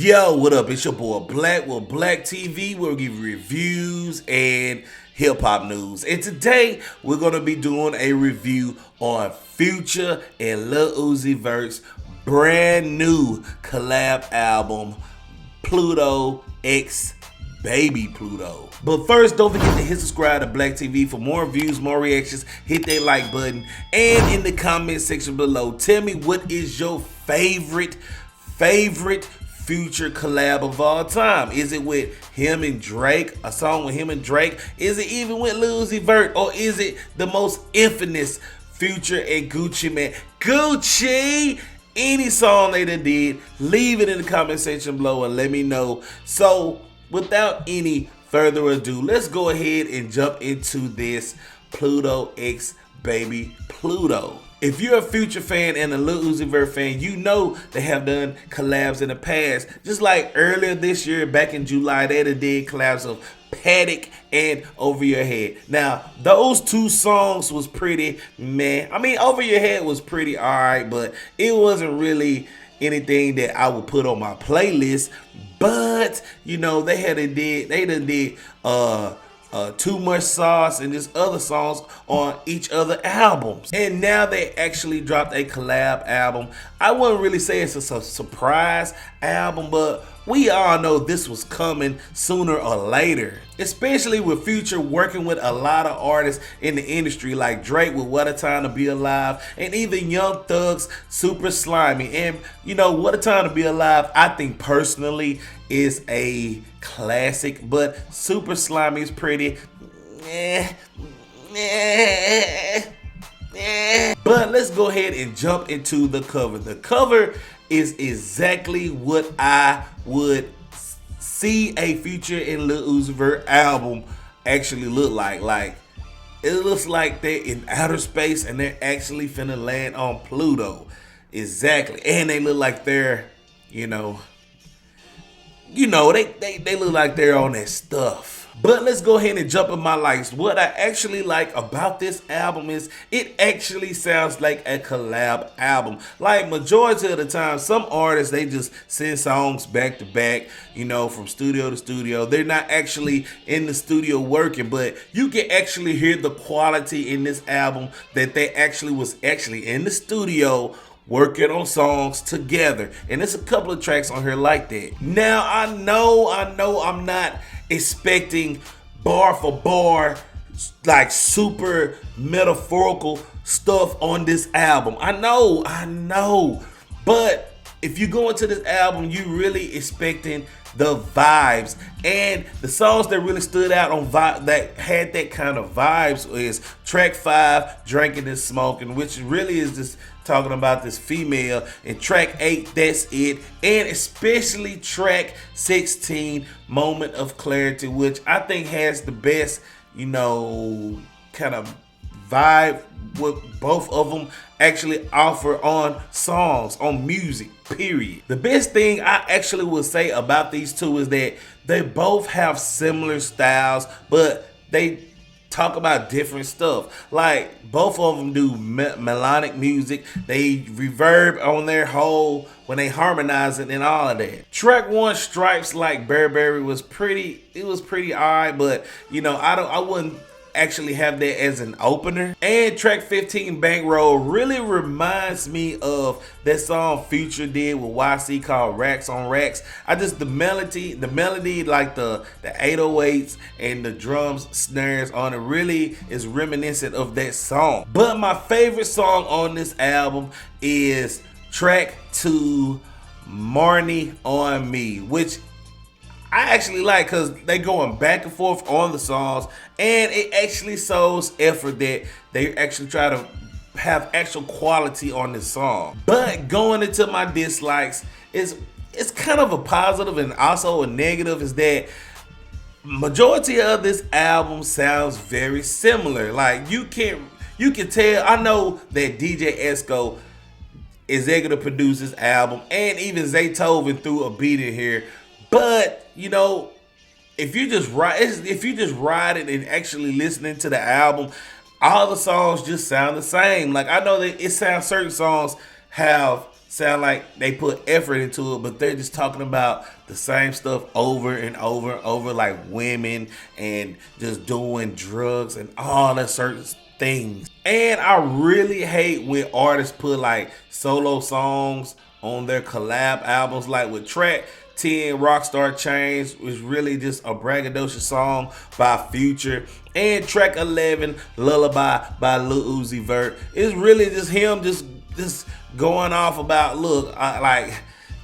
Yo, what up? It's your boy Black with Black TV. We'll give you reviews and hip hop news. And today we're gonna be doing a review on Future and Lil Uzi Vert's brand new collab album, Pluto X Baby Pluto. But first, don't forget to hit subscribe to Black TV for more views, more reactions. Hit that like button, and in the comment section below, tell me what is your favorite Future collab of all time. Is it with him and Drake, a song with him and Drake? Is it even with Lil Uzi Vert, or is it the most infamous Future and Gucci Mane? Gucci! Any song they done did, leave it in the comment section below and let me know. So without any further ado, let's go ahead and jump into this Pluto X Baby Pluto. If you're a Future fan and a Lil Uzi Vert fan, you know they have done collabs in the past. Just like earlier this year, back in July, they did collabs of Paddock and Over Your Head. Now, those two songs was pretty meh. I mean, Over Your Head was pretty alright, but it wasn't really anything that I would put on my playlist. But you know, they done did Too Much Sauce and just other songs on each other albums. And now they actually dropped a collab album. I wouldn't really say it's a surprise album, but we all know this was coming sooner or later. Especially with Future working with a lot of artists in the industry like Drake with What a Time to Be Alive, and even Young Thug's Super Slimy. And you know, What a Time to Be Alive, I think personally is a classic, but Super Slimy is pretty But let's go ahead and jump into the cover. The cover is exactly what I would see a Future and Lil Uzi Vert album actually look like. Like, it looks like they're in outer space and they're actually finna land on Pluto. Exactly. And they look like they're, they look like they're on that stuff. But let's go ahead and jump in my likes. What I actually like about this album is it actually sounds like a collab album. Like, majority of the time, some artists, they just send songs back to back, from studio to studio. They're not actually in the studio working, but you can actually hear the quality in this album that they actually was in the studio working on songs together. And there's a couple of tracks on here like that. Now, I know I'm not expecting bar for bar, like super metaphorical stuff on this album. I know. But if you go into this album, you really expecting the vibes, and the songs that really stood out on that had that kind of vibes is track 5, Drinking and Smoking, which really is just talking about this female, and track 8, That's It, and especially track 16, Moment of Clarity, which I think has the best, kind of vibe what both of them actually offer on songs, on music, period. The best thing I actually would say about these two is that they both have similar styles, but they talk about different stuff. Like, both of them do melodic music. They reverb on their whole when they harmonize it and all of that. Track 1, Stripes Like Burberry, was pretty alright, but I wouldn't actually have that as an opener. And track 15, Bankroll, really reminds me of that song Future did with YC called Racks on Racks. The melody, like the 808s and the drums, snares on it, really is reminiscent of that song. But my favorite song on this album is track 2, Marnie on Me, which I actually like because they going back and forth on the songs, and it actually shows effort that they actually try to have actual quality on this song. But going into my dislikes, it's kind of a positive and also a negative, is that majority of this album sounds very similar. Like, you can tell. I know that DJ Esco executive produced this album, and even Zaytoven threw a beat in here. But if you just ride it and actually listening to the album, all the songs just sound the same. Like, I know that certain songs have sound like they put effort into it, but they're just talking about the same stuff over and over and over, like women and just doing drugs and all that certain things. And I really hate when artists put like solo songs on their collab albums, like with track 10 Rockstar Chains was really just a braggadocious song by Future, and track 11 Lullaby by Lil Uzi Vert. It's really just him just going off about, look, like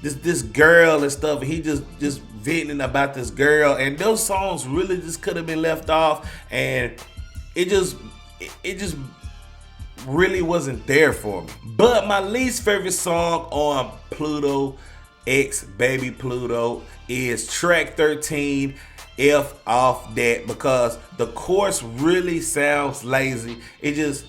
this girl and stuff. He just venting about this girl, and those songs really just could have been left off, and it just really wasn't there for me. But my least favorite song on Pluto X Baby Pluto is track 13, F Off That, because the chorus really sounds lazy. He just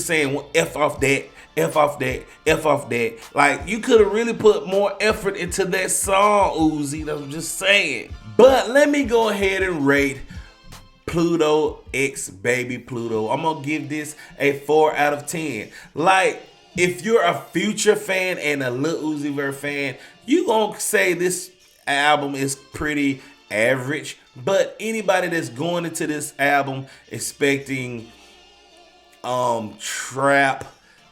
saying F off that, F off that, F off that. Like, you could have really put more effort into that song, Uzi. I'm just saying. But let me go ahead and rate Pluto X Baby Pluto. I'm gonna give this a 4 out of 10. Like, if you're a Future fan and a Lil Uzi Vert fan, you gonna say this album is pretty average. But anybody that's going into this album expecting trap,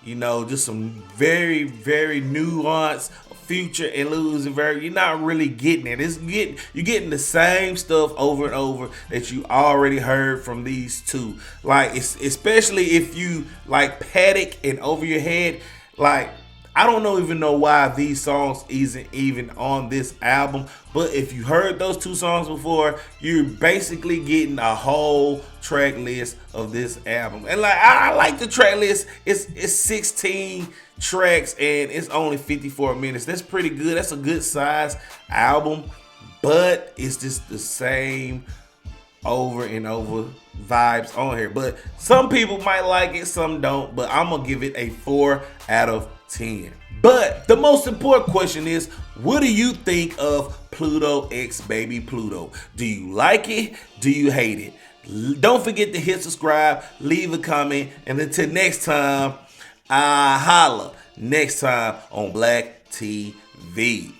you know, just some very, very nuanced Future and Lil Uzi Vert, you're not really getting it. You're getting the same stuff over and over that you already heard from these two. Like, especially if you like Paddock and Over Your Head. Like, I don't even know why these songs isn't even on this album, but if you heard those two songs before, you're basically getting a whole track list of this album. And like, I like the track list. It's 16 tracks and it's only 54 minutes. That's pretty good. That's a good size album, but it's just the same over and over vibes on here. But some people might like it, some don't, but I'm gonna give it a 4 out of 10. But the most important question is, what do you think of Pluto X Baby Pluto? Do you like it? Do you hate it? Don't forget to hit subscribe, leave a comment, and until next time, I holla next time on Black TV.